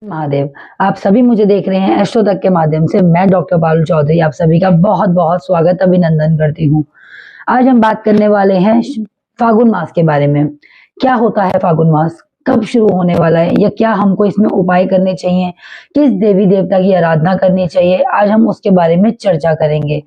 महादेव। आप सभी मुझे देख रहे हैं एस्ट्रो तक के माध्यम से। मैं डॉक्टर बालू चौधरी आप सभी का बहुत बहुत स्वागत अभिनंदन करती हूँ। आज हम बात करने वाले हैं फागुन मास के बारे में। क्या होता है फागुन मास, कब शुरू होने वाला है, या क्या हमको इसमें उपाय करने चाहिए, किस देवी देवता की आराधना करनी चाहिए, आज हम उसके बारे में चर्चा करेंगे।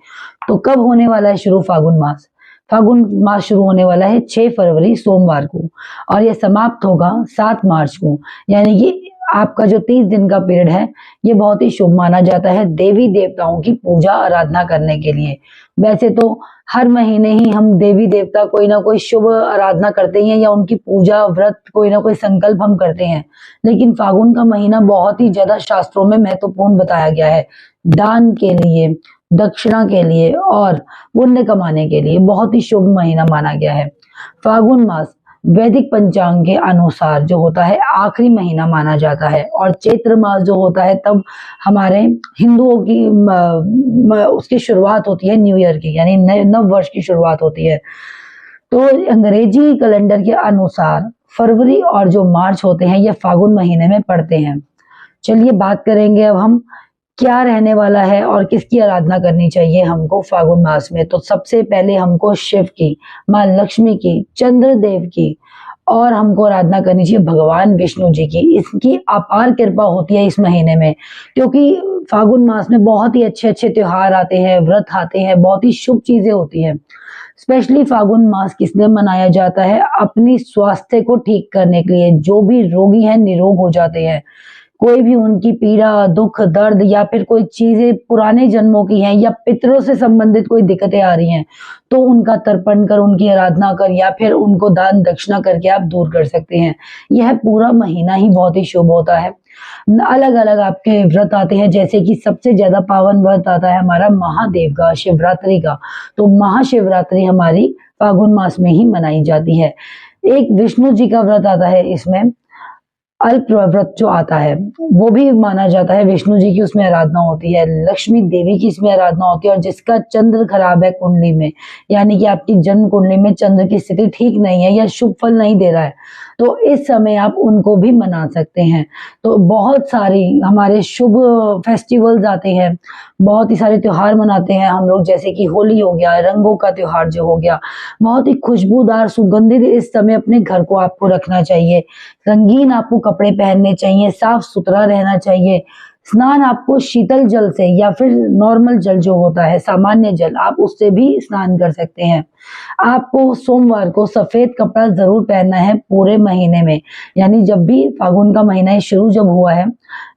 तो कब होने वाला है शुरू फागुन मास? फागुन मास शुरू होने वाला है 6 फरवरी सोमवार को और यह समाप्त होगा 7 मार्च को। यानी कि आपका जो 30 दिन का पीरियड है ये बहुत ही शुभ माना जाता है देवी देवताओं की पूजा आराधना करने के लिए। वैसे तो हर महीने ही हम देवी देवता कोई ना कोई शुभ आराधना करते हैं या उनकी पूजा व्रत कोई ना कोई संकल्प हम करते हैं, लेकिन फागुन का महीना बहुत ही ज्यादा शास्त्रों में महत्वपूर्ण बताया गया है। दान के लिए, दक्षिणा के लिए और पुण्य कमाने के लिए बहुत ही शुभ महीना माना गया है। फागुन मास वैदिक पंचांग के अनुसार जो होता है आखिरी महीना माना जाता है और चैत्र मास जो होता है तब हमारे हिंदुओं की उसकी शुरुआत होती है न्यू ईयर की, यानी नव वर्ष की शुरुआत होती है। तो अंग्रेजी कैलेंडर के अनुसार फरवरी और जो मार्च होते हैं ये फागुन महीने में पड़ते हैं। चलिए बात करेंगे अब हम क्या रहने वाला है और किसकी आराधना करनी चाहिए हमको फागुन मास में। तो सबसे पहले हमको शिव की, माँ लक्ष्मी की, चंद्रदेव की और हमको आराधना करनी चाहिए भगवान विष्णु जी की। इसकी अपार कृपा होती है इस महीने में, क्योंकि फागुन मास में बहुत ही अच्छे अच्छे त्योहार आते हैं, व्रत आते हैं, बहुत ही शुभ चीजें होती हैं। स्पेशली फागुन मास किस लिए मनाया जाता है? अपनी स्वास्थ्य को ठीक करने के लिए। जो भी रोगी हैं निरोग हो जाते हैं, कोई भी उनकी पीड़ा, दुख, दर्द या फिर कोई चीजें पुराने जन्मों की हैं या पितरों से संबंधित कोई दिक्कतें आ रही हैं तो उनका तर्पण कर, उनकी आराधना कर या फिर उनको दान दक्षिणा करके आप दूर कर सकते हैं। यह पूरा महीना ही बहुत ही शुभ होता है। अलग अलग आपके व्रत आते हैं, जैसे कि सबसे ज्यादा पावन व्रत आता है हमारा महादेव का, शिवरात्रि का। तो महाशिवरात्रि हमारी फागुन मास में ही मनाई जाती है। एक विष्णु जी का व्रत आता है, इसमें अल्प व्रत जो आता है वो भी माना जाता है। विष्णु जी की उसमें आराधना होती है, लक्ष्मी देवी की इसमें आराधना होती है। और जिसका चंद्र खराब है कुंडली में, यानी कि आपकी जन्म कुंडली में चंद्र की स्थिति ठीक नहीं है या शुभ फल नहीं दे रहा है, तो इस समय आप उनको भी मना सकते हैं। तो बहुत सारी हमारे शुभ फेस्टिवल्स आते हैं, बहुत ही सारे त्योहार मनाते हैं हम लोग, जैसे कि होली हो गया, रंगों का त्योहार जो हो गया। बहुत ही खुशबूदार सुगंधित इस समय अपने घर को आपको रखना चाहिए। रंगीन आपको कपड़े पहनने चाहिए, साफ सुथरा रहना चाहिए। स्नान आपको शीतल जल से या फिर नॉर्मल जल जो होता है, सामान्य जल, आप उससे भी स्नान कर सकते हैं। आपको सोमवार को सफेद कपड़ा जरूर पहनना है पूरे महीने में, यानी जब भी फागुन का महीना शुरू जब हुआ है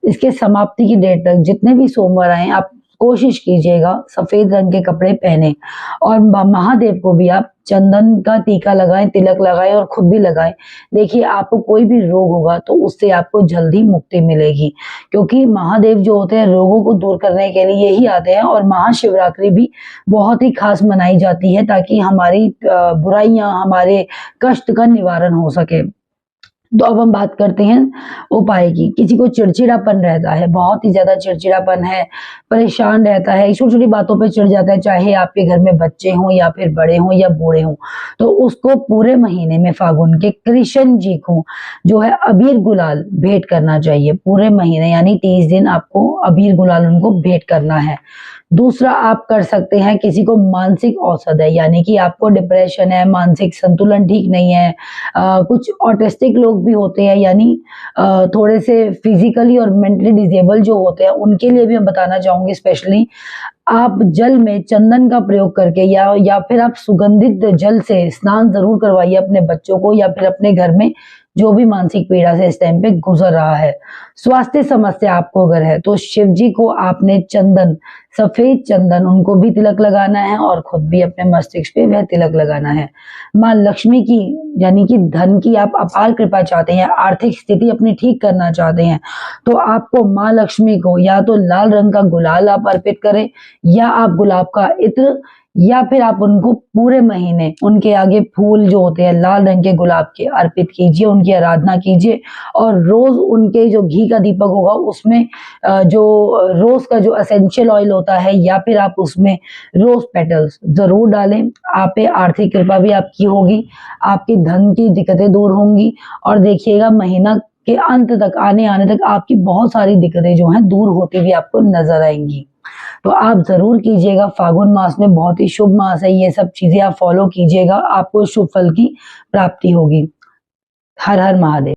इसके समाप्ति की डेट तक जितने भी सोमवार आए आप कोशिश कीजिएगा सफेद रंग के कपड़े पहने। और महादेव को भी आप चंदन का टीका लगाएं, तिलक लगाएं और खुद भी लगाएं। देखिए आपको कोई भी रोग होगा तो उससे आपको जल्दी मुक्ति मिलेगी, क्योंकि महादेव जो होते हैं रोगों को दूर करने के लिए ही आते हैं। और महाशिवरात्रि भी बहुत ही खास मनाई जाती है ताकि हमारी बुराइयां, हमारे कष्ट का निवारण हो सके। तो अब हम बात करते हैं उपाय की। किसी को चिड़चिड़ापन रहता है, बहुत ही ज्यादा चिड़चिड़ापन है, परेशान रहता है, छोटी छोटी बातों पे चिढ़ जाता है, चाहे आपके घर में बच्चे हों या फिर बड़े हों या बूढ़े हों, तो उसको पूरे महीने में फागुन के कृष्ण जी को जो है अबीर गुलाल भेंट करना चाहिए। पूरे महीने यानी 30 दिन आपको अबीर गुलाल उनको भेंट करना है। दूसरा आप कर सकते हैं, किसी को मानसिक औसत है, यानी कि आपको डिप्रेशन है, मानसिक संतुलन ठीक नहीं है, कुछ ऑटिस्टिक लोग भी होते हैं, यानी थोड़े से फिजिकली और मेंटली डिसेबल जो होते हैं, उनके लिए भी मैं बताना चाहूंगी। स्पेशली आप जल में चंदन का प्रयोग करके या फिर आप सुगंधित जल से स्नान जरूर करवाइए अपने बच्चों को या फिर अपने घर में जो भी मानसिक पीड़ा से इस टाइम पे गुजर रहा है। स्वास्थ्य समस्या आपको अगर है तो शिव जी को आपने चंदन, सफेद चंदन, उनको भी तिलक लगाना है और खुद भी अपने मस्तिष्क पे वह तिलक लगाना है। माँ लक्ष्मी की, यानी कि धन की आप अपार कृपा चाहते हैं, आर्थिक स्थिति अपनी ठीक करना चाहते हैं, तो आपको माँ लक्ष्मी को या तो लाल रंग का गुलाल आप अर्पित करें या आप गुलाब का इत्र, या फिर आप उनको पूरे महीने उनके आगे फूल जो होते हैं लाल रंग के गुलाब के अर्पित कीजिए, उनकी आराधना कीजिए। और रोज उनके जो घी का दीपक होगा उसमें जो रोज का जो एसेंशियल ऑयल होता है या फिर आप उसमें रोज पेटल्स जरूर डालें। आप पे आर्थिक कृपा भी आपकी होगी, आपकी धन की दिक्कतें दूर होंगी और देखिएगा महीना के अंत तक आने तक आपकी बहुत सारी दिक्कतें जो हैं दूर होती हुई आपको नजर आएंगी। तो आप जरूर कीजिएगा, फागुन मास में बहुत ही शुभ मास है, ये सब चीजें आप फॉलो कीजिएगा, आपको शुभ फल की प्राप्ति होगी। हर हर महादेव।